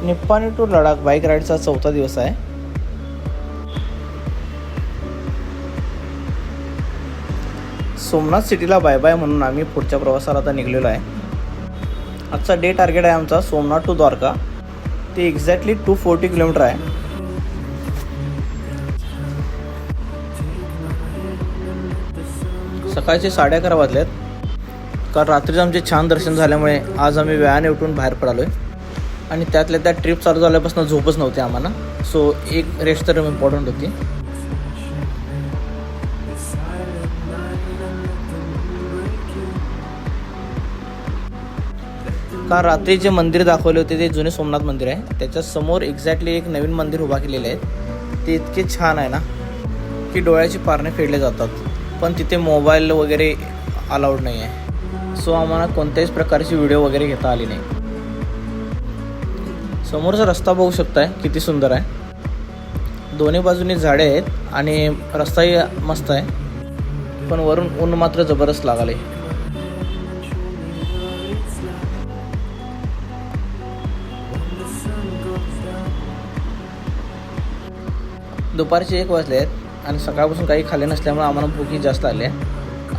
Nippani to Ladakh bike राईडचा 4था दिवस आहे. Somnath सिटीला bye bye म्हणून आम्ही पुढच्या प्रवासाला आता निघलेलो आहे. आजचा डे टार्गेट आहे आमचा सोमनाथ टू द्वारका. ते एक्झॅक्टली 240 किलोमीटर आहे. सकाळचे 11:30 वाजलेत. काल रात्रीच आमचे छान दर्शन झाल्यामुळे आज आम्ही वेळाने उठून बाहेर पडालो आहे. आणि त्यातल्या त्या ट्रिप चालू झाल्यापासून झोपच नव्हती आम्हाला. सो एक रेस्ट तर इम्पॉर्टंट होती. काल रात्री जे मंदिर दाखवले होते ते जुने सोमनाथ मंदिर आहे. त्याच्या समोर एक्झॅक्टली एक नवीन मंदिर उभा केलेले आहे. ते इतके छान आहे ना की डोळ्याची पारणे फेडले जातात. पण तिथे मोबाईल वगैरे अलाउड नाही आहे. सो आम्हाला कोणत्याच प्रकारची व्हिडिओ वगैरे घेता आली नाही. समोरचा रस्ता बघू शकताय किती सुंदर आहे. दोन्ही बाजूनी झाडे आहेत आणि रस्ताही मस्त आहे. पण वरून ऊन मात्र जबरदस्त लागले. दुपारचे 1 वाजले आहेत आणि सकाळपासून काही खाल्ले नसल्यामुळे आम्हाला भूकही जास्त आली आहे.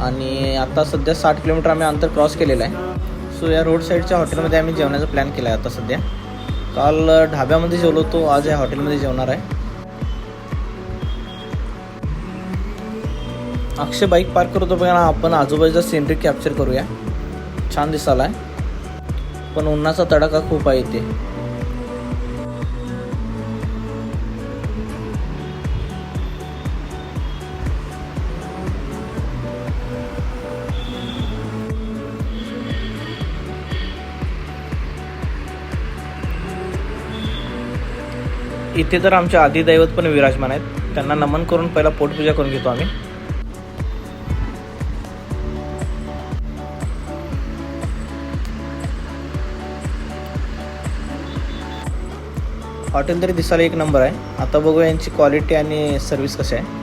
आणि आता सध्या 60 किलोमीटर आम्ही अंतर क्रॉस केलेलं आहे. सो या रोड साईडच्या हॉटेलमध्ये आम्ही जेवण्याचा प्लॅन केला आहे. आता सध्या काल ढाब्यामध्ये जेवलो होतो, आज या हॉटेलमध्ये जेवणार आहे. अक्षय बाईक पार्क करतो बघा ना. आपण आजूबाजूचा सीनरी कॅप्चर करूया. छान दिसायला आहे पण उन्हाचा तडाखा खूप आहे इथे. इथे तर आमचे आदिदैवत पण विराजमान आहेत. त्यांना नमन करून पहिला पोटपूजा करून घेतो आम्ही. हॉटेल तरी दिसायला एक नंबर आहे. आता बघूया यांची क्वालिटी आणि सर्विस कशी आहे.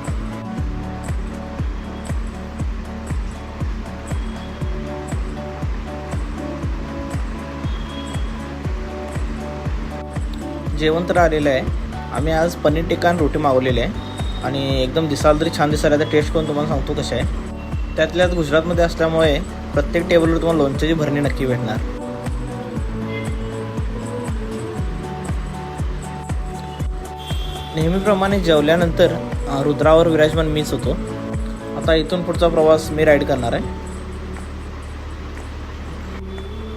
जेवण तर आलेलं आहे. आम्ही आज पनीर टिक्का आणि रोटी मागवलेली आहे आणि एकदम दिसायला तरी छान दिसायला. तर टेस्ट करून तुम्हाला सांगतो कसे आहे. त्यातल्यात गुजरातमध्ये असल्यामुळे प्रत्येक टेबलवर तुम्हाला लोणच्याची भरणी नक्की भेटणार. नेहमीप्रमाणे जेवल्यानंतर रुद्रावर विराजमान मीच होतो. आता इथून पुढचा प्रवास मी राईड करणार आहे.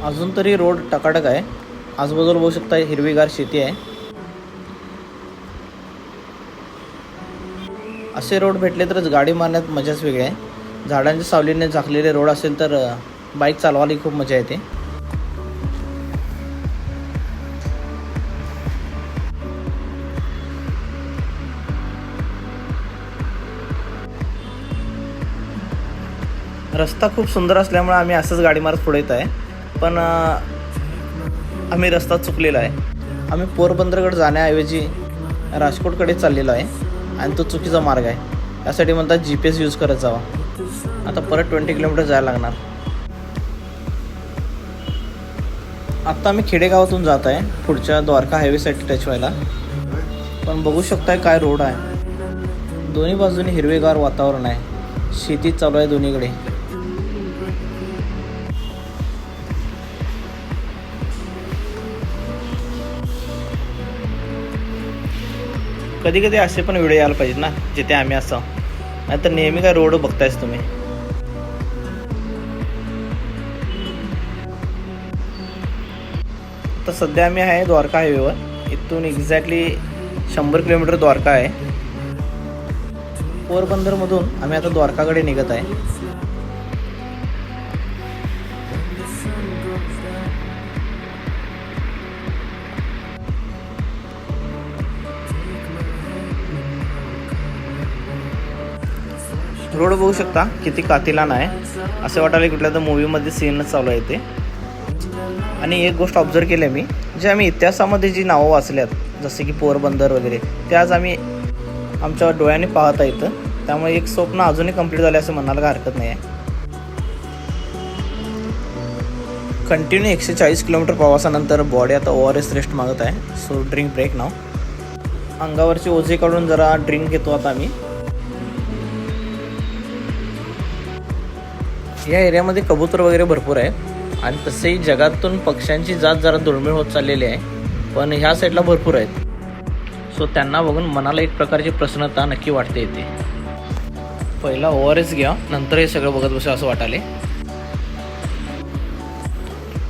अजून तरी रोड टकाटक आहे. आजूबाजूला बघू शकता हिरवीगार शेती आहे. असे रोड भेटले तरच गाडी मारण्यात मजाच वेगळी आहे. झाडांच्या सावलीने झाकलेले रोड असेल तर बाईक चालवायला खूप मजा येते. रस्ता खूप सुंदर असल्यामुळे आम्ही असंच गाडी मारत पुढे येत आहे. पण आम्ही रस्ता चुकलेला आहे. आम्ही पोरबंदरकडे जाण्याऐवजी राजकोटकडे चाललेलो आहे आणि तो चुकीचा मार्ग आहे. यासाठी म्हणतात GPS यूज करत जावा. आता परत 20 किलोमीटर जायला लागणार. आत्ता आम्ही खेडेगावातून जात आहे पुढच्या द्वारका हायवेसाठी टच व्हायला. पण बघू शकताय काय रोड आहे. दोन्ही बाजूनी हिरवेगार वातावरण आहे. शेती चालू आहे दोन्हीकडे. कधी कधी असे पण व्हिडिओ यायला पाहिजेत ना जिथे आम्ही असं. नाहीतर नेहमी काय रोड बघतायच तुम्ही. आता सध्या आम्ही आहे द्वारका हायवेवर. इथून एक्झॅक्टली 100 किलोमीटर द्वारका आहे. पोरबंदरमधून आम्ही आता द्वारकाकडे निघत आहे. रोड बघू शकता किती कातिलान आहे. असे वाटायला कुठल्या तर मूवीमध्ये सीनच चालू आहे ते. आणि एक गोष्ट ऑब्झर्व केली मी, जे आम्ही इतिहासामध्ये जी नावं वाचल्यात जसे की पोरबंदर वगैरे, ते आज आम्ही आमच्या डोळ्याने पाहता येतं. त्यामुळे एक स्वप्न अजूनही कंप्लीट झाले असं म्हणायला काही हरकत नाही आहे. कंटिन्यू 140 किलोमीटर प्रवासानंतर बॉडी आता ORS रेस्ट मागत आहे. सो ड्रिंक ब्रेक नाव. अंगावरचे ओझे काढून जरा ड्रिंक घेतो आता आम्ही. या एरियामध्ये कबूतर वगैरे भरपूर आहे आणि तसेही जगातून पक्ष्यांची जात जरा दुर्मिळ होत चाललेली आहे, पण ह्या साईडला भरपूर आहेत. सो त्यांना बघून मनाला एक प्रकारची प्रसन्नता नक्की वाटते येते. पहिला ORS घ्या, नंतर हे सगळं बघत बसा असं वाटाले.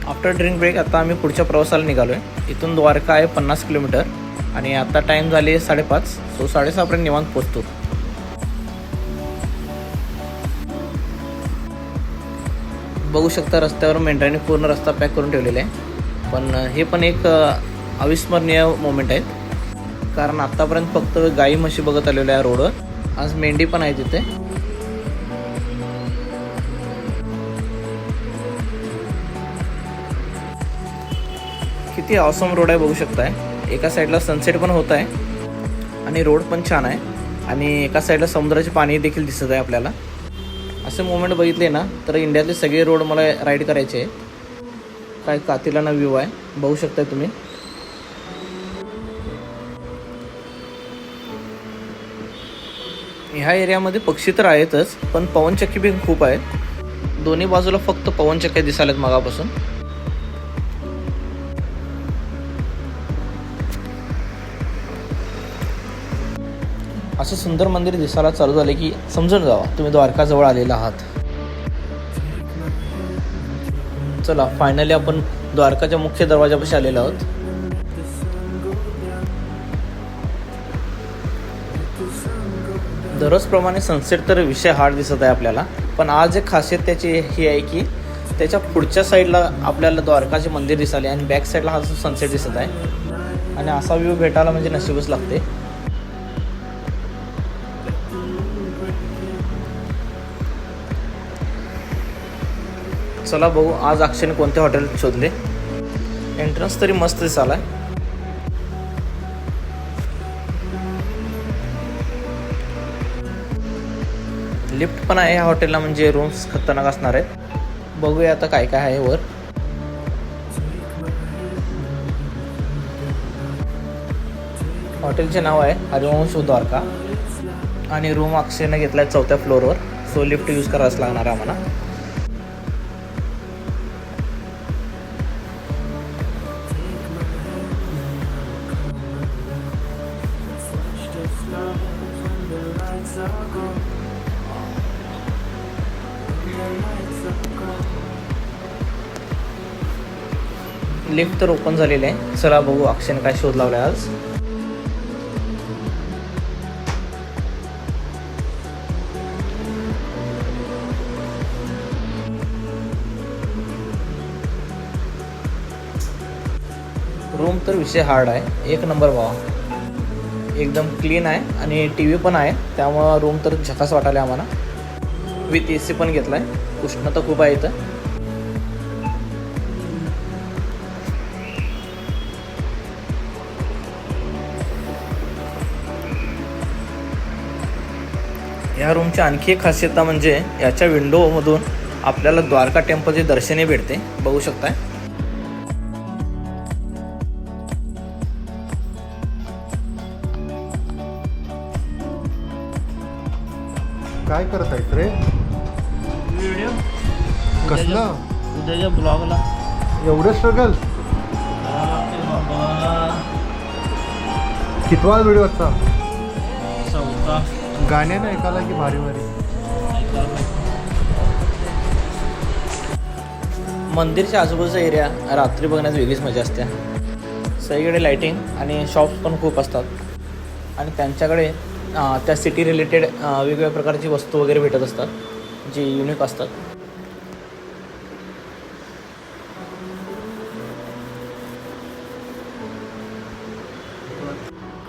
आफ्टर ड्रिंक ब्रेक आता आम्ही पुढच्या प्रवासाला निघालो आहे. इथून द्वारका आहे 50 किलोमीटर आणि आता टाईम झाले 5:30. सो 6:30पर्यंत निवांत पोचतो. बघू शकता रस्त्यावर मेंढरांनी पूर्ण रस्ता पॅक करून ठेवलेला आहे. पण हे पण एक अविस्मरणीय मोमेंट आहेत, कारण आत्तापर्यंत फक्त गाई म्हशी बघत आलेलो आहे रोडवर. आज मेंढी पण आहे तिथे. किती ऑसम रोड आहे बघू शकताय. एका साईडला सनसेट पण होत आहे आणि रोड पण छान आहे आणि एका साईडला समुद्राचे पाणी देखील दिसत आहे आपल्याला. असे मोमेंट बघितले ना तर इंडियातले सगळे रोड मला राईड करायचे आहे. काय कातिलाना व्ह्यू आहे बघू शकताय तुम्ही. ह्या एरियामध्ये पक्षी तर आहेतच, पण पवनचक्की पण खूप आहेत. दोन्ही बाजूला फक्त पवनचक्क्या दिसायला आहेत मगापासून. असं सुंदर मंदिर दिसायला चालू झाले की समजून जावा तुम्ही द्वारका जवळ आलेला आहात. चला फायनली आपण द्वारकाच्या मुख्य दरवाजापाशी आलेलो आहोत. दररोजप्रमाणे सनसेट तर विषय हार्ड दिसत आहे आपल्याला, पण आज एक खासियत त्याची ही आहे की त्याच्या पुढच्या साईडला आपल्याला द्वारकाचे मंदिर दिसाले आणि बॅक साईडला हा सनसेट दिसत आहे आणि असा व्ह्यू भेटायला म्हणजे नशीबच लागते. चला बघू आज अक्षयने कोणते हॉटेल शोधले. एंट्रन्स तरी मस्त दिसायला आहे. लिफ्ट पण आहे ह्या हॉटेलला, म्हणजे रूम्स खतरनाक असणार आहेत. बघूया आता काय काय आहे वर. हॉटेलचे नाव आहे हरिवंश द्वारका आणि रूम अक्षयने घेतला आहे 4थ्या फ्लोअरवर. सो लिफ्ट यूज करावंच लागणार आहे आम्हाला. लिफ्ट तर ओपन झालेलं आहे. चला बघू अक्षयने काय शोध लावलाय आज. रूम तर विषय हार्ड आहे, एक नंबर भावा. एकदम क्लीन आहे आणि TV पण आहे, त्यामुळं रूम तर झकास वाटायला आम्हाला. विथ AC पण घेतला आहे. उष्णता खूप आहे इथं. या रूमची आणखी एक खासियत म्हणजे याच्या विंडोमधून आपल्याला द्वारका टेम्पलचे दर्शनही भेटते. बघू शकताय. काय करत आहेस रे? व्हिडिओ कसलं? उद्याच्या ब्लॉगला. एवढं स्ट्रगल? कितवा व्हिडिओ आजचा? 4था. गाण्यानं ऐकायला की भारी भारी. मंदिरच्या आजूबाजूचा एरिया रात्री बघण्यात वेगळीच मजा असते. सगळीकडे लाईटिंग आणि शॉप्स पण खूप असतात आणि त्यांच्याकडे त्या सिटी रिलेटेड वेगवेगळ्या प्रकारची वस्तू वगैरे भेटत असतात जी युनिक असतात.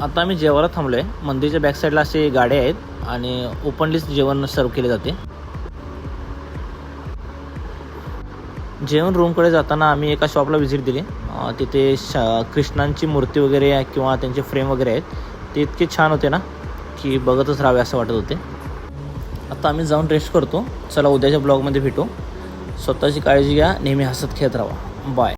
आता आम्ही जेवायला थांबलो आहे. मंदिरच्या बॅक साईडला असे गाड्या आहेत आणि ओपनलीच जेवण सर्व केले जाते. जेवण रूमकडे जाताना आम्ही एका शॉपला व्हिजिट दिली. तिथे कृष्णांची मूर्ती वगैरे किंवा त्यांचे फ्रेम वगैरे आहेत, ते इतके छान होते ना की बघतच राहावे असं वाटत होते. आता आम्ही जाऊन रेस्ट करतो. चला उद्याच्या ब्लॉगमध्ये भेटू. स्वतःची काळजी घ्या, नेहमी हसत खेळत राहा. बाय.